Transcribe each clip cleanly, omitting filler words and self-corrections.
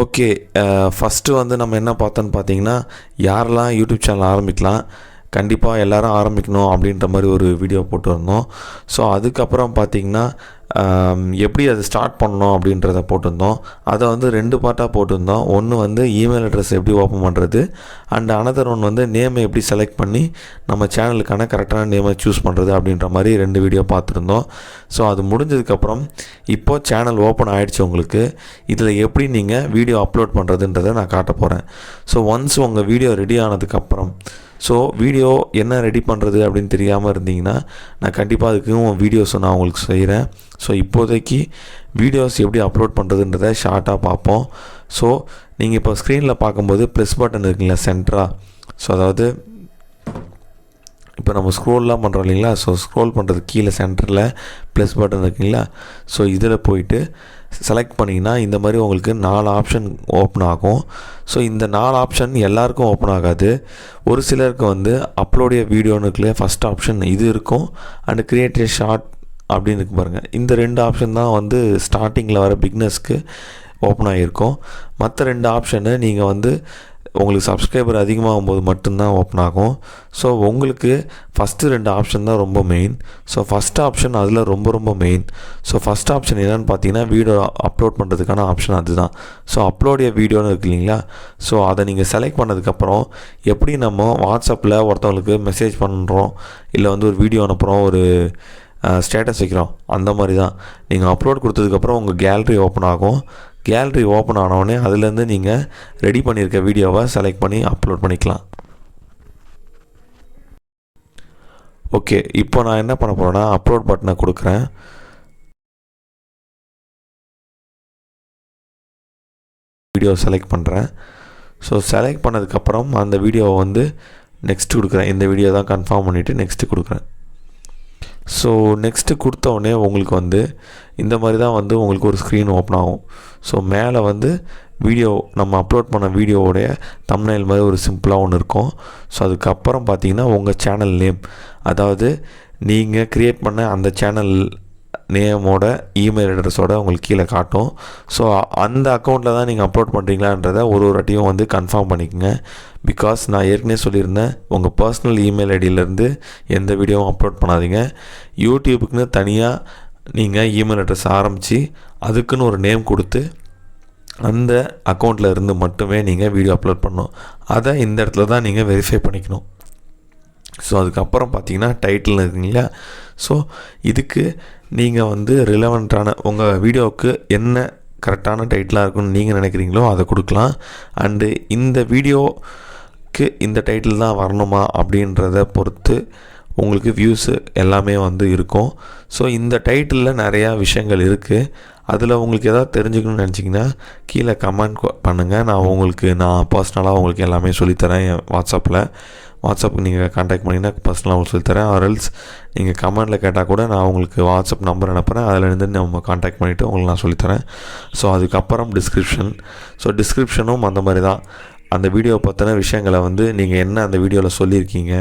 Okay. First வந்து நம்ம என்ன பார்த்தோன்னு பார்த்தீங்கன்னா, யாரெல்லாம் யூடியூப் சேனல் ஆரம்பிக்கலாம், கண்டிப்பாக எல்லோரும் ஆரம்பிக்கணும் அப்படின்ற மாதிரி ஒரு வீடியோ போட்டிருந்தோம். ஸோ அதுக்கப்புறம் பார்த்திங்கன்னா, எப்படி அதை ஸ்டார்ட் பண்ணணும் அப்படின்றத போட்டிருந்தோம். அதை வந்து 2 பார்ட்டாக போட்டிருந்தோம். ஒன்று வந்து இமெயில் அட்ரஸ் எப்படி ஓப்பன் பண்ணுறது, அண்ட் அனதர் ஒன் வந்து நேமை எப்படி செலக்ட் பண்ணி நம்ம சேனலுக்கான கரெக்டான நேமை சூஸ் பண்ணுறது அப்படின்ற மாதிரி 2 வீடியோ பார்த்துருந்தோம். ஸோ அது முடிஞ்சதுக்கப்புறம் இப்போது சேனல் ஓப்பன் ஆகிடுச்சு உங்களுக்கு. இதில் எப்படி நீங்கள் வீடியோ அப்லோட் பண்ணுறதுன்றதை நான் காட்ட போகிறேன். ஸோ ஒன்ஸ் உங்கள் வீடியோ ரெடி ஆனதுக்கப்புறம், ஸோ வீடியோ என்ன ரெடி பண்ணுறது அப்படின்னு தெரியாமல் இருந்தீங்கன்னா, நான் கண்டிப்பாக அதுக்கும் வீடியோஸ் நான் உங்களுக்கு செய்கிறேன். ஸோ இப்போதைக்கு வீடியோஸ் எப்படி அப்லோட் பண்ணுறதுன்றதை ஷார்ட்டாக பார்ப்போம். ஸோ நீங்கள் இப்போ ஸ்க்ரீனில் பார்க்கும்போது ப்ளஸ் பட்டன் இருக்குங்களா சென்டராக, ஸோ அதாவது இப்போ நம்ம ஸ்க்ரோல்லாம் பண்ணுறோம் இல்லைங்களா, ஸோ ஸ்க்ரோல் பண்ணுறது கீழே சென்டரில் ப்ளஸ் பட்டன் இருக்குங்களா, ஸோ இதில் போயிட்டு செலக்ட் பண்ணிங்கன்னா இந்த மாதிரி உங்களுக்கு 4 ஆப்ஷன் ஓப்பன் ஆகும். ஸோ இந்த 4 ஆப்ஷன் எல்லாருக்கும் ஓப்பன் ஆகாது. ஒரு சிலருக்கு வந்து அப்லோடிய வீடியோன்னு இருக்குல்லையே, ஃபஸ்ட் ஆப்ஷன் இது இருக்கும், அண்ட் கிரியேட் ஏ ஷார்ட் அப்படின்னு இருக்கு பாருங்கள். இந்த 2 ஆப்ஷன் தான் வந்து ஸ்டார்டிங்கில் வர பிக்னஸ்க்கு ஓப்பன் ஆகியிருக்கும். மற்ற 2 ஆப்ஷனு நீங்கள் வந்து உங்களுக்கு சப்ஸ்கிரைபர் அதிகமாகும் போது மட்டும்தான் ஓப்பன் ஆகும். ஸோ உங்களுக்கு ஃபஸ்ட்டு 2 ஆப்ஷன் தான் ரொம்ப மெயின். ஸோ ஃபஸ்ட் ஆப்ஷன் அதில் ரொம்ப மெயின். ஸோ ஃபஸ்ட் ஆப்ஷன் என்னென்னு பார்த்தீங்கன்னா, வீடியோ அப்லோட் பண்ணுறதுக்கான ஆப்ஷன் அதுதான். ஸோ அப்லோடிய வீடியோன்னு இருக்கு இல்லைங்களா, ஸோ அதை நீங்கள் செலக்ட் பண்ணதுக்கப்புறம் எப்படி நம்ம வாட்ஸ்அப்பில் ஒருத்தவங்களுக்கு மெசேஜ் பண்ணுறோம், இல்லை வந்து ஒரு வீடியோ அனுப்புகிறோம், ஒரு ஸ்டேட்டஸ் வைக்கிறோம், அந்த மாதிரி தான் நீங்கள் அப்லோட் கொடுத்ததுக்கப்புறம் உங்கள் கேலரி ஓப்பன் ஆகும். கேலரி ஓப்பன் ஆனவுடனே அதுலேருந்து நீங்கள் ரெடி பண்ணியிருக்க வீடியோவை செலக்ட் பண்ணி அப்லோட் பண்ணிக்கலாம். ஓகே, இப்போ நான் என்ன பண்ண போகிறேன்னா, அப்லோட் பட்டனை கொடுக்குறேன். வீடியோ செலக்ட் பண்ணுறேன். ஸோ செலக்ட் பண்ணதுக்கப்புறம் அந்த வீடியோவை வந்து நெக்ஸ்ட்டு கொடுக்குறேன். இந்த வீடியோ தான் கன்ஃபார்ம் பண்ணிவிட்டு நெக்ஸ்ட்டு கொடுக்குறேன். ஸோ நெக்ஸ்ட்டு கொடுத்தோடனே உங்களுக்கு வந்து இந்த மாதிரி தான் வந்து உங்களுக்கு ஒரு ஸ்க்ரீன் ஓப்பன் ஆகும். ஸோ மேலே வந்து வீடியோ நம்ம அப்லோட் பண்ண வீடியோவுடைய தம்ப்நெயில் மாதிரி ஒரு சிம்பிளாக ஒன்று இருக்கும். ஸோ அதுக்கப்புறம் பார்த்தீங்கன்னா உங்கள் சேனல் நேம், அதாவது நீங்கள் க்ரியேட் பண்ண அந்த சேனல் நேமோட இமெயில் அட்ரஸோட உங்களுக்கு கீழே காட்டும். ஸோ அந்த அக்கௌண்ட்டில் தான் நீங்கள் அப்லோட் பண்ணுறீங்களான்றதை ஒரு வாட்டியும் வந்து கன்ஃபார்ம் பண்ணிக்கோங்க. பிகாஸ் நான் ஏற்கனவே சொல்லியிருந்தேன், உங்கள் பர்சனல் இமெயில் ஐடியிலேருந்து எந்த வீடியோவும் அப்லோட் பண்ணாதீங்க. யூடியூபுக்குன்னு தனியாக நீங்கள் இமெயில் அட்ரஸ் ஆரம்பித்து அதுக்குன்னு ஒரு நேம் கொடுத்து அந்த அக்கௌண்ட்டில் இருந்து மட்டுமே நீங்கள் வீடியோ அப்லோட் பண்ணணும். அதை இந்த இடத்துல தான் நீங்கள் வெரிஃபை பண்ணிக்கணும். ஸோ அதுக்கப்புறம் பார்த்தீங்கன்னா டைட்டில் இருக்குங்களா, ஸோ இதுக்கு நீங்கள் வந்து ரிலவெண்ட்டான உங்கள் வீடியோவுக்கு என்ன கரெக்டான டைட்டிலாக இருக்குன்னு நீங்கள் நினைக்கிறீங்களோ அதை கொடுக்கலாம். அண்டு இந்த வீடியோவுக்கு இந்த டைட்டில் தான் வரணுமா அப்படின்றத பொறுத்து உங்களுக்கு வியூஸு எல்லாமே வந்து இருக்கும். ஸோ இந்த டைட்டிலில் நிறையா விஷயங்கள் இருக்குது. அதில் உங்களுக்கு எதாவது தெரிஞ்சுக்கணும்னு நினச்சிங்கன்னா கீழே கமெண்ட் பண்ணுங்கள். நான் பர்சனலாக உங்களுக்கு எல்லாமே சொல்லித்தரேன். என் வாட்ஸ்அப்புக்கு நீங்கள் கான்டாக்ட் பண்ணிங்கன்னா பர்சனலாக உங்களுக்கு சொல்லித்தரேன். ஆர்எல்ஸ் நீங்கள் கமெண்டில் கேட்டால் கூட நான் உங்களுக்கு வாட்ஸ்அப் நம்பர் அனுப்புகிறேன். அதிலேருந்து நம்ம கான்டாக்ட் பண்ணிவிட்டு உங்களுக்கு நான் சொல்லித்தரேன். ஸோ அதுக்கப்புறம் டிஸ்கிரிப்ஷனும் அந்த மாதிரி தான். அந்த வீடியோ பற்றின விஷயங்களை வந்து நீங்கள் என்ன அந்த வீடியோவில் சொல்லியிருக்கீங்க,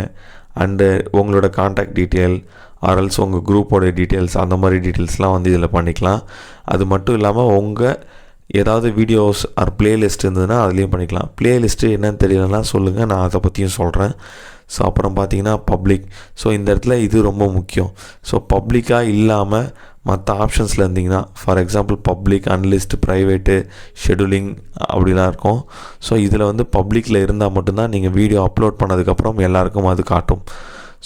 அண்டு உங்களோட கான்டாக்ட் டீட்டெயில் ஆர்எல்ஸ் உங்கள் குரூப்போட டீட்டெயில்ஸ், அந்த மாதிரி டீட்டெயில்ஸ்லாம் வந்து இதில் பண்ணிக்கலாம். அது மட்டும் இல்லாமல் உங்கள் ஏதாவது வீடியோஸ் ஆர் ப்ளேலிஸ்ட் இருந்ததுன்னா அதுலேயும் பண்ணிக்கலாம். ப்ளேலிஸ்ட்டு என்னன்னு தெரியலன்னா சொல்லுங்கள், நான் அதை பற்றியும் சொல்கிறேன். ஸோ அப்புறம் பார்த்தீங்கன்னா பப்ளிக். ஸோ இந்த இடத்துல இது ரொம்ப முக்கியம். ஸோ பப்ளிக்காக இல்லாமல் மற்ற ஆப்ஷன்ஸில் இருந்தீங்கன்னா, for example public, அன்லிஸ்ட், private, scheduling அப்படிலாம் இருக்கும். ஸோ இதில் வந்து பப்ளிக்கில் இருந்தால் மட்டும்தான் நீங்கள் வீடியோ அப்லோட் பண்ணதுக்கப்புறம் எல்லாருக்கும் அது காட்டும்.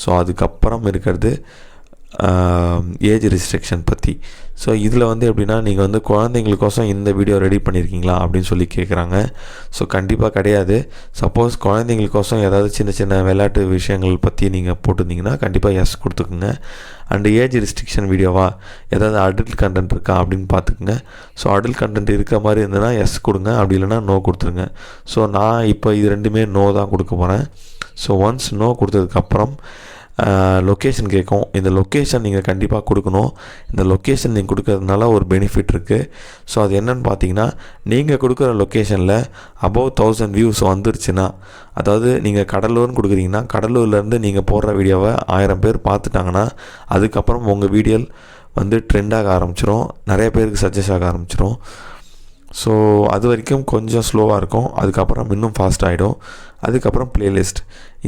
ஸோ அதுக்கப்புறம் இருக்கிறது ஏஜ் ரெஸ்ட்ரிக்ஷன் பற்றி. ஸோ இதில் வந்து எப்படின்னா, நீங்கள் வந்து குழந்தைங்களுக்கோசம் இந்த வீடியோ ரெடி பண்ணியிருக்கீங்களா அப்படின்னு சொல்லி கேட்குறாங்க. ஸோ கண்டிப்பாக கிடையாது. சப்போஸ் குழந்தைங்களுக்கோசம் ஏதாவது சின்ன சின்ன விளையாட்டு விஷயங்கள் பற்றி நீங்கள் போட்டிருந்தீங்கன்னா கண்டிப்பாக எஸ் கொடுத்துக்குங்க. அண்டு ஏஜ் ரெஸ்ட்ரிக்ஷன் வீடியோவா, ஏதாவது அடல்ட் கண்டென்ட் இருக்கா அப்படின்னு பார்த்துக்குங்க. ஸோ அடல்ட் கண்டென்ட் இருக்கிற மாதிரி இருந்ததுன்னா எஸ் கொடுங்க, அப்படி இல்லைனா நோ கொடுத்துருங்க. ஸோ நான் இப்போ இது ரெண்டுமே நோ தான் கொடுக்க போகிறேன். ஸோ ஒன்ஸ் நோ கொடுத்ததுக்கப்புறம் லொக்கேஷன் கேட்கும். இந்த லொக்கேஷன் நீங்கள் கண்டிப்பாக கொடுக்கணும். இந்த லொக்கேஷன் நீங்கள் கொடுக்கறதுனால ஒரு பெனிஃபிட் இருக்குது. ஸோ அது என்னென்னு பார்த்தீங்கன்னா, நீங்கள் கொடுக்குற லொக்கேஷனில் அபவ் 1000 வியூஸ் வந்துருச்சுன்னா, அதாவது நீங்கள் கடலூர்னு கொடுக்குறீங்கன்னா கடலூர்லேருந்து நீங்கள் போடுற வீடியோவை 1000 பேர் பார்த்துட்டாங்கன்னா அதுக்கப்புறம் உங்கள் வீடியோ வந்து ட்ரெண்டாக ஆரம்பிச்சிடும், நிறைய பேருக்கு சஜஸ்ட் ஆக ஆரம்பிச்சிடும். ஸோ அது வரைக்கும் கொஞ்சம் ஸ்லோவாக இருக்கும், அதுக்கப்புறம் இன்னும் ஃபாஸ்ட் ஆகிடும். அதுக்கப்புறம் ப்ளேலிஸ்ட்.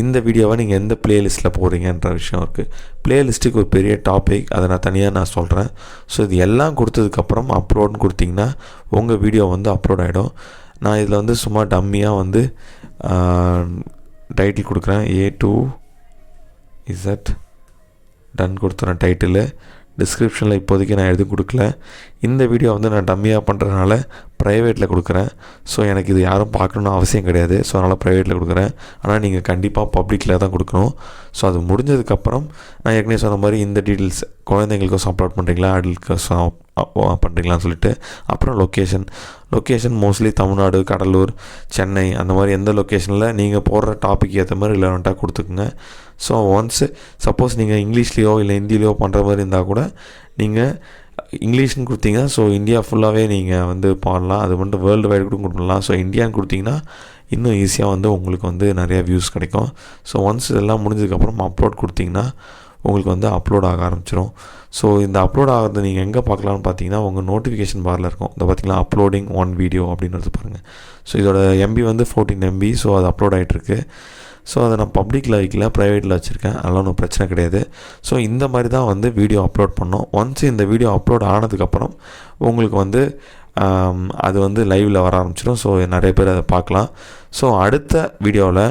இந்த வீடியோவை நீங்கள் எந்த ப்ளேலிஸ்ட்டில் போடுறீங்கன்ற விஷயம் இருக்குது. ப்ளேலிஸ்ட்டுக்கு ஒரு பெரிய டாபிக், அதை நான் தனியாக சொல்கிறேன். ஸோ இது எல்லாம் கொடுத்ததுக்கப்புறம் அப்லோட்னு கொடுத்தீங்கன்னா உங்கள் வீடியோ வந்து அப்லோட் ஆகிடும். நான் இதில் வந்து சும்மா டம்மியாக வந்து டைட்டில் கொடுக்குறேன், A2Z டன் கொடுத்துறேன் டைட்டிலு. டிஸ்கிரிப்ஷனில் இப்போதைக்கு நான் எதுவும் கொடுக்கல. இந்த வீடியோ வந்து நான் டம்மியாக பண்ணுறதுனால ப்ரைவேட்டில் கொடுக்குறேன். ஸோ எனக்கு இது யாரும் பார்க்கணுன்னு அவசியம் கிடையாது. ஸோ அதனால் ப்ரைவேட்டில் கொடுக்குறேன். ஆனால் நீங்கள் கண்டிப்பாக பப்ளிக்கில் தான் கொடுக்கணும். ஸோ அது முடிஞ்சதுக்கப்புறம் நான் ஏற்கனவே சொன்ன மாதிரி இந்த டீட்டெயில்ஸ் குழந்தைங்களுக்கும் அப்லோட் பண்ணுறீங்களா, அடல்ட்க்கு பண்ணுறீங்களான்னு சொல்லிட்டு, அப்புறம் லொக்கேஷன் மோஸ்ட்லி தமிழ்நாடு, கடலூர், சென்னை அந்த மாதிரி எந்த லொக்கேஷனில் நீங்கள் போடுற டாபிக் ஏற்ற மாதிரி ரிலவெண்ட்டாக கொடுத்துக்குங்க. ஸோ ஒன்ஸு சப்போஸ் நீங்கள் இங்கிலீஷ்லேயோ இல்லை ஹிந்திலேயோ பண்ணுற மாதிரி இருந்தால் கூட நீங்கள் இங்கிலீஷ்னு கொடுத்தீங்கன்னா ஸோ இந்தியா ஃபுல்லாகவே நீங்கள் வந்து பாடலாம். அது மட்டும் வேர்ல்டு வைடு கூட கொடுக்கலாம். ஸோ இந்தியான்னு கொடுத்தீங்கன்னா இன்னும் ஈஸியாக வந்து உங்களுக்கு வந்து நிறையா வியூஸ் கிடைக்கும். ஸோ ஒன்ஸ் இதெல்லாம் முடிஞ்சதுக்கப்புறம் அப்லோட் கொடுத்தீங்கன்னா உங்களுக்கு வந்து அப்லோட் ஆக ஆரம்பிச்சிடும். ஸோ இந்த அப்லோட் ஆகிறது நீங்கள் எங்கே பார்க்கலான்னு பார்த்தீங்கன்னா உங்கள் நோட்டிஃபிகேஷன் பாரில் இருக்கும். இந்த பார்த்திங்கன்னா அப்லோடிங் 1 வீடியோ அப்படின்றது பாருங்கள். ஸோ இதோட MB வந்து 14 MB. ஸோ அது அப்லோட் ஆகிட்டுருக்கு. ஸோ அதை நான் பப்ளிக்கில் வைக்கல, ப்ரைவேட்டில் வச்சுருக்கேன். அதெல்லாம் ஒன்றும் பிரச்சனை கிடையாது. ஸோ இந்த மாதிரி தான் வந்து வீடியோ அப்லோட் பண்ணோம். ஒன்ஸ் இந்த வீடியோ அப்லோட் ஆனதுக்கப்புறம் உங்களுக்கு வந்து அது வந்து லைவில் வர ஆரம்பிச்சிடும். ஸோ நிறைய பேர் அதை பார்க்கலாம். ஸோ அடுத்த வீடியோவில்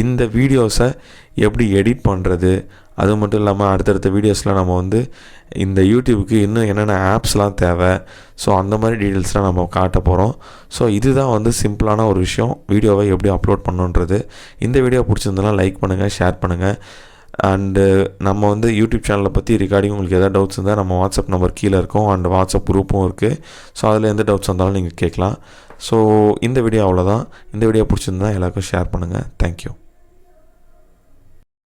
இந்த வீடியோஸை எப்படி எடிட் பண்ணுறது, அது மட்டும் இல்லாமல் அடுத்தடுத்த வீடியோஸில் நம்ம வந்து இந்த யூடியூபுக்கு இன்னும் என்னென்ன ஆப்ஸ்லாம் தேவை, ஸோ அந்த மாதிரி டீட்டெயில்ஸ்லாம் நம்ம காட்ட போகிறோம். ஸோ இதுதான் வந்து சிம்பிளான ஒரு விஷயம், வீடியோவை எப்படி அப்லோட் பண்ணுன்றது. இந்த வீடியோ பிடிச்சிருந்தனா லைக் பண்ணுங்கள், ஷேர் பண்ணுங்கள். அண்டு நம்ம வந்து யூடியூப் சேனலை பற்றி ரிகார்டிங் உங்களுக்கு எதாவது டவுட்ஸ் இருந்தால் நம்ம வாட்ஸ்அப் நம்பர் கீழே இருக்கும். அண்ட் வாட்ஸ்அப் குரூப்பும் இருக்குது. ஸோ அதில் எந்த டவுட்ஸ் வந்தாலும் நீங்கள் கேட்கலாம். ஸோ இந்த வீடியோ அவ்வளோதான். இந்த வீடியோ பிடிச்சிருந்தா எல்லாருக்கும் ஷேர் பண்ணுங்கள். தேங்க்யூ.